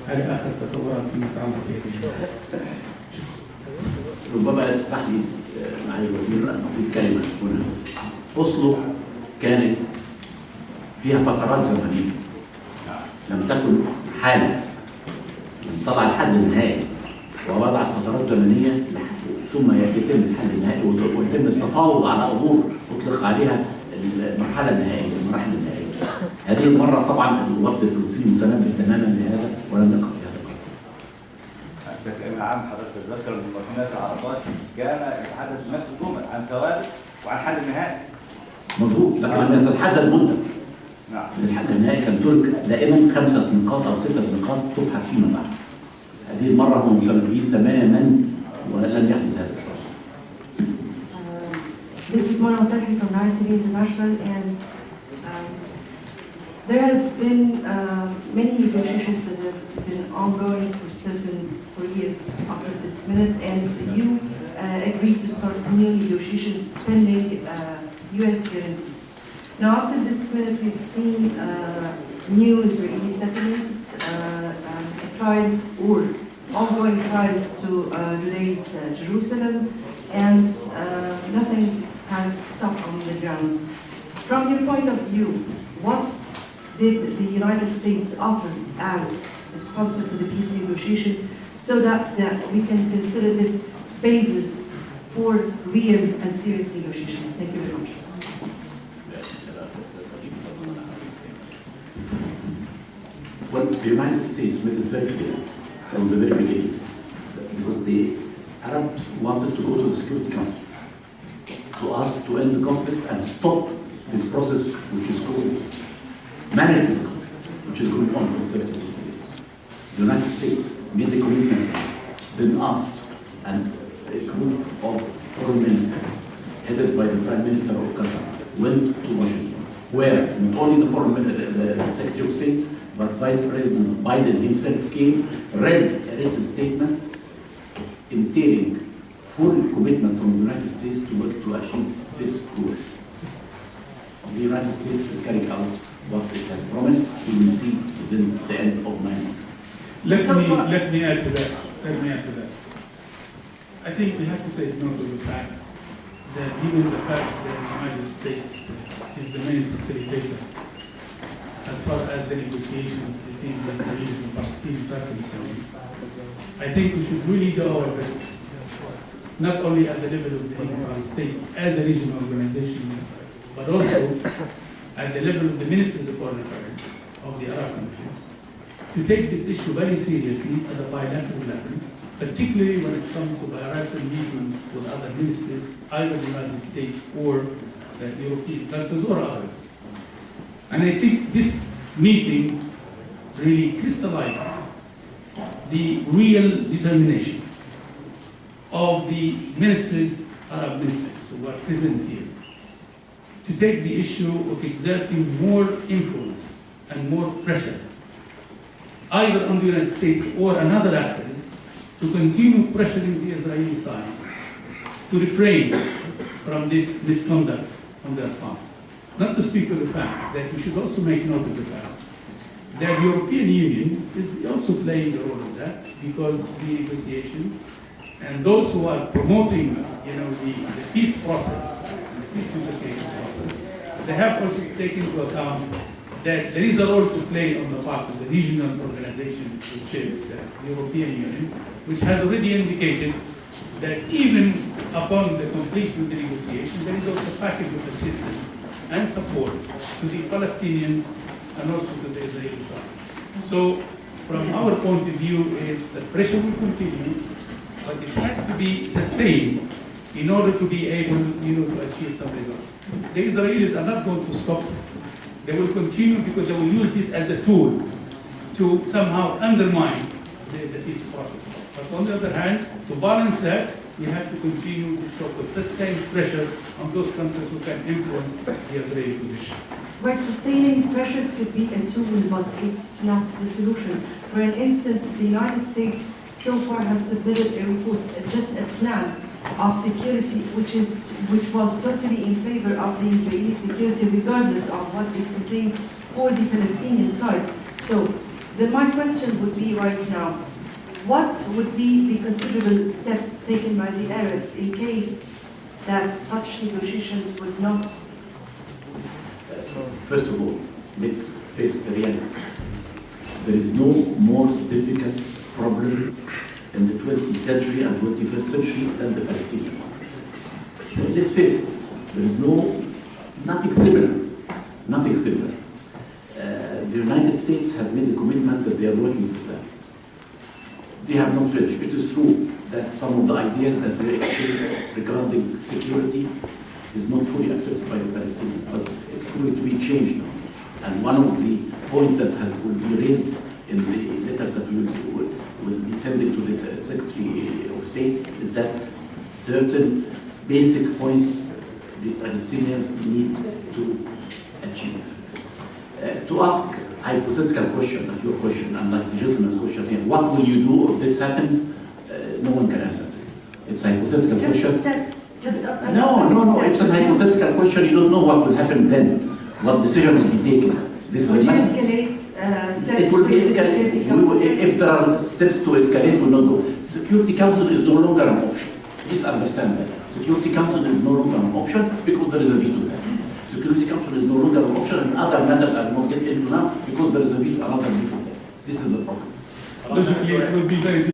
على آخر التطورات فيما يتعلق بهذه. ربما تسمح لي معالي الوزير أن أضيف كلمة هنا. أوسلو كانت فيها فترات زمنية، لم تكن حالة طلع الحل النهائي ووضعت فترات زمنية ثم يتم الحل النهائي ويتم التفاوض على أمور أطلق عليها المرحلة النهائية، المراحل النهائية. هذه المرة طبعا الوفد الفلسطيني متنبه تماما لهذا ولم يقف في هذا القرار. العام حضرتك تتذكر ان هناك عرفات كان يتحدث نفس الجمل عن ثوابت وعن حل النهائي. مظبوط، لكن لما تتحدى المدة. نعم. الحل النهائي كان ترك دائما 5 نقاط أو 6 نقاط تبحث فيما بعد. هذه المرة هم متنبهين تماما ولن يحدث هذا الشيء. This is Mona Osaki from Nine TV International, and there has been many negotiations that has been ongoing for years after this minute, and you agreed to start new negotiations pending U.S. guarantees. Now, after this minute, we've seen new Israeli settlements, a trial or ongoing trials to today's Jerusalem, and nothing has stopped on the ground. From your point of view, what did the United States offer as a sponsor to the peace negotiations so that we can consider this basis for real and serious negotiations? Thank you very much. Well, the United States made it very clear from the very beginning, because the Arabs wanted to go to the Security Council to ask to end the conflict and stop this process which is called managing the conflict, which is going on for 30 years. The United States made the commitment, then asked, and a group of foreign ministers, headed by the Prime Minister of Qatar, went to Washington, where not only the Secretary of State, but Vice President Biden himself came, read a written statement entailing full commitment from the United States to achieve this goal. The United States is carrying out what it has promised. We will see within the end of 9 months. Let me add to that. I think we have to take note of the fact that even the fact that the United States is the main facilitator as far as the negotiations between the Israelis and Palestinians are concerned, I think we should really do our best, not only at the level of the United States as a regional organization, but also at the level of the ministers of foreign affairs of the Arab countries, to take this issue very seriously at a bilateral level, particularly when it comes to bilateral meetings with other ministers, either the United States or the European countries or others. And I think this meeting really crystallized the real determination of the ministers, Arab ministers who are present here, to take the issue of exerting more influence and more pressure, either on the United States or on other actors, to continue pressuring the Israeli side to refrain from this misconduct on their part. Not to speak of the fact that we should also make note of the fact that the European Union is also playing a role in that, because the negotiations and those who are promoting, the peace process, the peace negotiation process, they have also taken into account that there is a role to play on the part of the regional organization, which is the European Union, which has already indicated that even upon the completion of the negotiation, there is also a package of assistance and support to the Palestinians and also to the Israeli side. So, from our point of view, is that pressure will continue, but it has to be sustained in order to be able, to achieve some results. The Israelis are not going to stop. They will continue because they will use this as a tool to somehow undermine the peace process. But on the other hand, to balance that, we have to continue this sort of sustained pressure on those countries who can influence the Israeli position. But sustaining pressures could be a tool, but it's not the solution. For instance, the United States so far has submitted a report, just a plan of security, which was totally in favor of the Israeli security, regardless of what it contains for the Palestinian side. So Then my question would be right now, what would be the considerable steps taken by the Arabs in case that such negotiations would not? First of all, let's face the reality. There is no more difficult problem in the 20th century and 21st century than the Palestinian one. Let's face it, there is nothing similar, nothing similar. The United States have made a commitment that they are working with them. They have not finished. It is true that some of the ideas that they exchanged regarding security is not fully accepted by the Palestinians, but it's going to be changed now. And one of the points that will be raised in the letter that we will be sending to the Secretary of State is that certain basic points the Palestinians need to achieve. To ask hypothetical question, like your question, and like the gentleman's question here, what will you do if this happens? No one can answer. It's a hypothetical question. Steps, No, it's a hypothetical question. You don't know what will happen then, what decision will be taken. This would will you escalate steps? It will be escalated. If there are steps to escalate, we will not go. Security Council is no longer an option. Please understand that. Security Council is no longer an option because there is a veto there. Security Council is no longer an option, and other matters I will not get into now because there is a veto, another veto there. This is the problem. Logically, it will be very